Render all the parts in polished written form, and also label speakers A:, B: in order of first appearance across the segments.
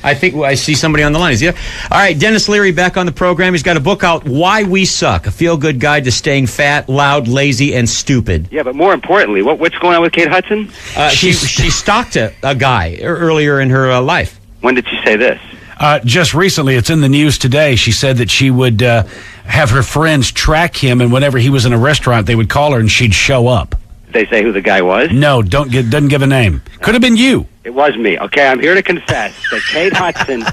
A: I think I see somebody on the line. Is he? All right, Dennis Leary back on the program. He's got a book out, Why We Suck, a feel-good guide to staying fat, loud, lazy, and stupid.
B: Yeah, but more importantly, what's going on with Kate Hudson?
A: She stalked a guy earlier in her life.
B: When did she say this?
C: Just recently. It's in the news today. She said that she would have her friends track him, and whenever he was in a restaurant, they would call her, and she'd show up.
B: Did they say who the guy was?
C: No, doesn't give a name. Could have been you.
B: It was me. Okay, I'm here to confess that Kate Hudson...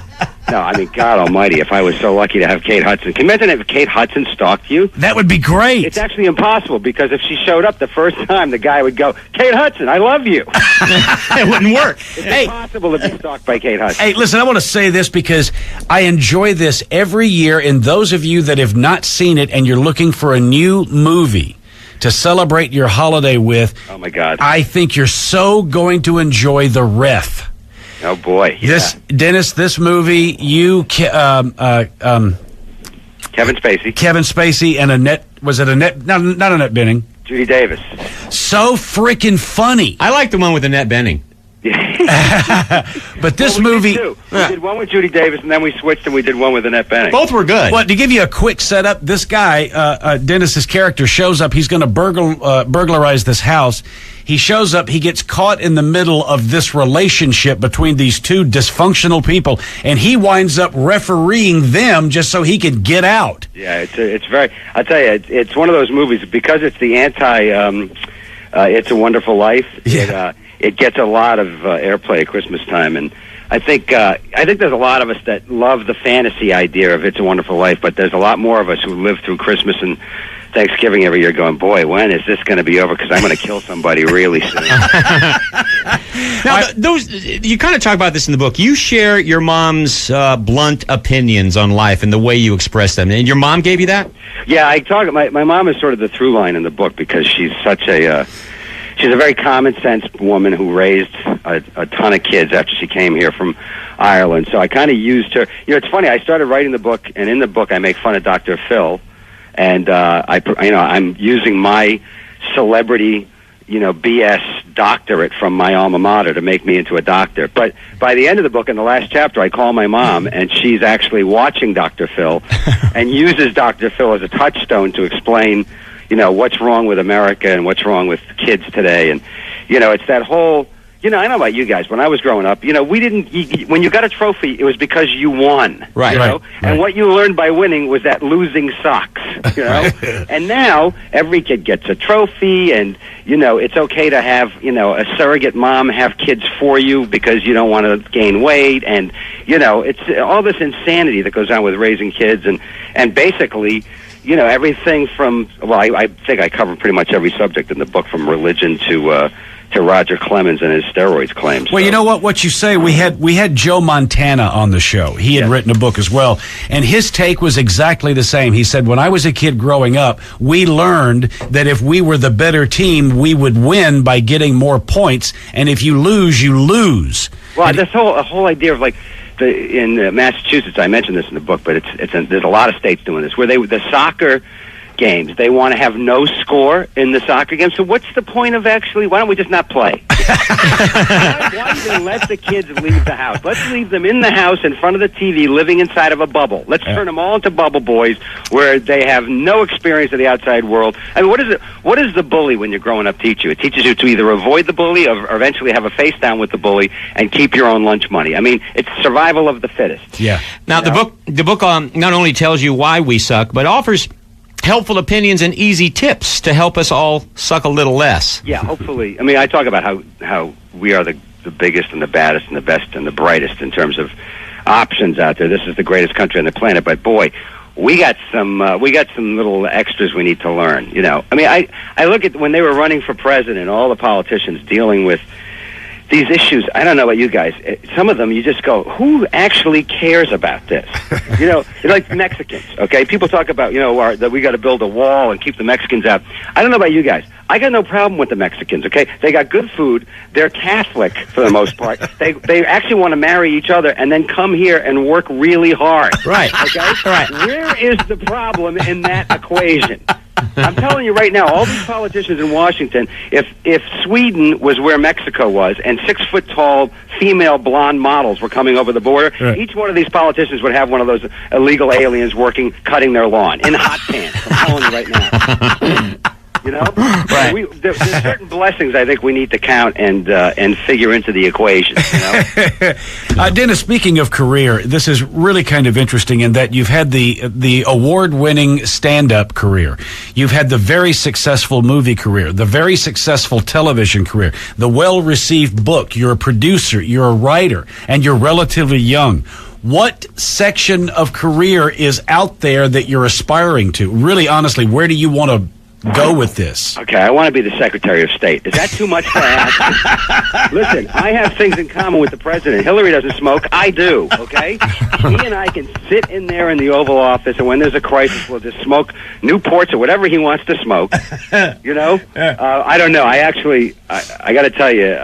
B: No, I mean, God almighty, if I was so lucky to have Kate Hudson. Can you imagine if Kate Hudson stalked you?
C: That would be great.
B: It's actually impossible, because if she showed up the first time, the guy would go, Kate Hudson, I love you.
A: It wouldn't work.
B: It's impossible to be stalked by Kate Hudson.
C: Hey, listen, I want to say this because I enjoy this every year, and those of you that have not seen it and you're looking for a new movie to celebrate your holiday with,
B: oh my God,
C: I think you're so going to enjoy The Ref.
B: Oh boy, yeah.
C: Dennis, this movie, Kevin Spacey, and Annette, was it Annette? Not Annette Bening.
B: Judy Davis.
C: So freaking funny.
A: I like the one with Annette Bening.
C: But this movie...
B: We did one with Judy Davis, and then we switched and we did one with Annette Bening.
A: Both were good.
C: Well, to give you a quick setup, this guy, Dennis's character, shows up. He's going to burglarize this house. He shows up. He gets caught in the middle of this relationship between these two dysfunctional people, and he winds up refereeing them just so he could get out.
B: Yeah, it's very... I'll tell you, it's one of those movies, because it's the It's a Wonderful Life.
C: Yeah.
B: It gets a lot of airplay at Christmas time, and I think there's a lot of us that love the fantasy idea of It's a Wonderful Life, but there's a lot more of us who live through Christmas and Thanksgiving every year going, boy, when is this going to be over? Because I'm going to kill somebody really soon.
A: Now, you kind of talk about this in the book. You share your mom's blunt opinions on life and the way you express them. And your mom gave you that?
B: Yeah, my mom is sort of the through line in the book, because she's such a... She's a very common-sense woman who raised a ton of kids after she came here from Ireland. So I kind of used her. You know, it's funny. I started writing the book, and in the book I make fun of Dr. Phil, and I'm using my celebrity, BS doctorate from my alma mater to make me into a doctor. But by the end of the book, in the last chapter, I call my mom, and she's actually watching Dr. Phil and uses Dr. Phil as a touchstone to explain, what's wrong with America and what's wrong with kids today. And, it's that whole, I don't know about you guys. When I was growing up, we didn't, when you got a trophy, it was because you won.
A: Right.
B: Right. And what you learned by winning was that losing sucks, And now every kid gets a trophy, and, it's okay to have, a surrogate mom have kids for you because you don't want to gain weight. And, it's all this insanity that goes on with raising kids. And basically, everything from, I think I cover pretty much every subject in the book, from religion to Roger Clemens and his steroids claims.
C: Well, you know what you say, we had Joe Montana on the show. He had written a book as well, and his take was exactly the same. He said, when I was a kid growing up, we learned that if we were the better team, we would win by getting more points, and if you lose, you lose.
B: Well, this whole idea of in Massachusetts, I mentioned this in the book, but there's a lot of states doing this, where the soccer games, they want to have no score in the soccer game. So what's the point of why don't we just not play? Why even let the kids leave the house? Let's leave them in the house in front of the TV, living inside of a bubble. Let's turn them all into bubble boys, where they have no experience of the outside world. I mean, what does the bully, when you're growing up, teach you? It teaches you to either avoid the bully or eventually have a face down with the bully and keep your own lunch money. I mean, it's survival of the fittest.
C: Yeah.
A: Now, the book not only tells you why we suck, but offers helpful opinions and easy tips to help us all suck a little less.
B: Yeah, hopefully. I mean, I talk about how we are the biggest and the baddest and the best and the brightest in terms of options out there. This is the greatest country on the planet, but boy, we got some little extras we need to learn. I mean, I look at when they were running for president, all the politicians dealing with these issues. I don't know about you guys. Some of them, you just go, who actually cares about this? Like Mexicans, okay? People talk about, that we got to build a wall and keep the Mexicans out. I don't know about you guys. I got no problem with the Mexicans, okay? They got good food. They're Catholic for the most part. They actually want to marry each other and then come here and work really hard.
A: Right.
B: Okay?
A: Right.
B: Where is the problem in that equation? I'm telling you right now, all these politicians in Washington, if Sweden was where Mexico was and 6-foot-tall female blonde models were coming over the border, each one of these politicians would have one of those illegal aliens cutting their lawn in hot pants. I'm telling you right now. You know,
A: right?
B: There's certain blessings I think we need to count and figure into the equation. You know?
C: Dennis, speaking of career, this is really kind of interesting in that you've had the award-winning stand-up career, you've had the very successful movie career, the very successful television career, the well-received book. You're a producer, you're a writer, and you're relatively young. What section of career is out there that you're aspiring to? Really, honestly, where do you want to go with this?
B: Okay, I want to be the Secretary of State. Is that too much to ask? Listen, I have things in common with the president. Hillary doesn't smoke. I do, okay? He and I can sit in there in the Oval Office, and when there's a crisis, we'll just smoke Newports or whatever he wants to smoke. You know? I don't know. I got to tell you,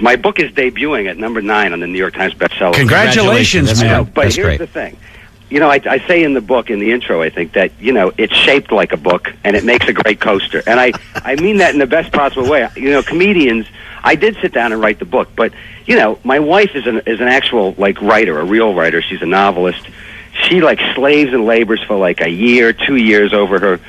B: my book is debuting at number 9 on the New York Times bestseller.
C: Congratulations, man.
B: But here's the thing. You know, I say in the book, in the intro, I think that, you know, it's shaped like a book, and it makes a great coaster. And I mean that in the best possible way. You know, comedians, I did sit down and write the book, but, you know, my wife is an actual, like, writer, a real writer. She's a novelist. She, like, slaves and labors for, like, a year, 2 years over her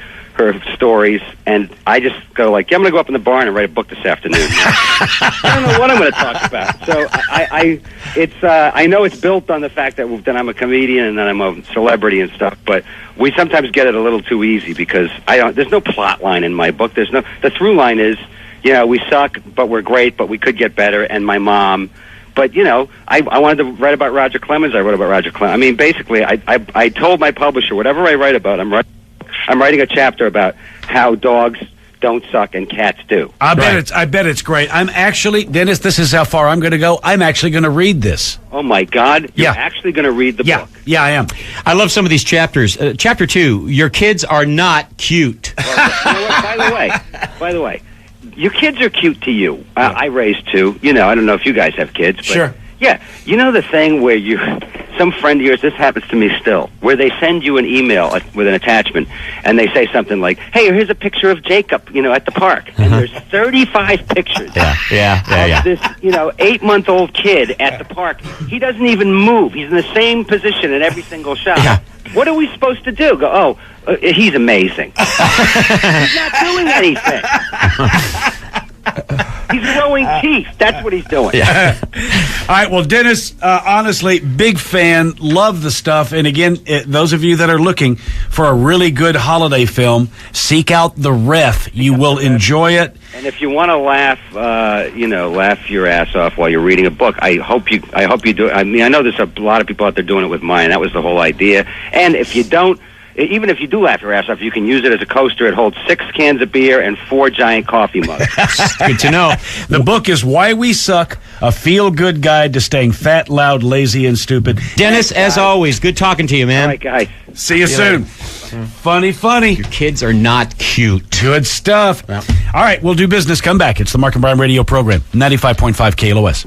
B: stories, and I just go like, yeah, I'm going to go up in the barn and write a book this afternoon. I don't know what I'm going to talk about. So I know it's built on the fact that I'm a comedian and that I'm a celebrity and stuff, but we sometimes get it a little too easy because there's no plot line in my book. The through line is, you know, we suck, but we're great, but we could get better, and my mom. But, you know, I wanted to write about Roger Clemens. I wrote about Roger Clemens. I mean, basically, I told my publisher, whatever I write about, I'm writing a chapter about how dogs don't suck and cats do.
C: I bet it's great. I'm actually, Dennis, this is how far I'm going to go. I'm actually going to read this.
B: Oh my God! You're actually going to read the book?
C: Yeah, I am.
A: I love some of these chapters. Chapter 2: Your kids are not cute.
B: Well, you know what? By the way, your kids are cute to you. I raised 2. You know, I don't know if you guys have kids, but
C: sure.
B: Yeah, you know the thing where some friend of yours, this happens to me still, where they send you an email with an attachment, and they say something like, hey, here's a picture of Jacob, you know, at the park. And there's 35 pictures of this, you know, 8-month-old kid at the park. He doesn't even move. He's in the same position in every single shot. Yeah. What are we supposed to do? Go, he's amazing. He's not doing anything. He's growing teeth. That's what he's doing.
C: Yeah. All right. Well, Dennis, honestly, big fan. Love the stuff. And again, those of you that are looking for a really good holiday film, seek out The Ref. You will enjoy it.
B: And if you want to laugh your ass off while you're reading a book, I hope you do. I mean, I know there's a lot of people out there doing it with mine. That was the whole idea. And if you don't, even if you do laugh your ass off, you can use it as a coaster. It holds 6 cans of beer and 4 giant coffee mugs.
A: Good to know.
C: The book is Why We Suck, a feel-good guide to staying fat, loud, lazy, and stupid.
A: Dennis, as always, good talking to you, man.
B: All right, guys.
C: See you soon. Funny.
A: Your kids are not cute.
C: Good stuff.
A: Well.
C: All right, we'll do business. Come back. It's the Mark and Brian radio program, 95.5 KLOS.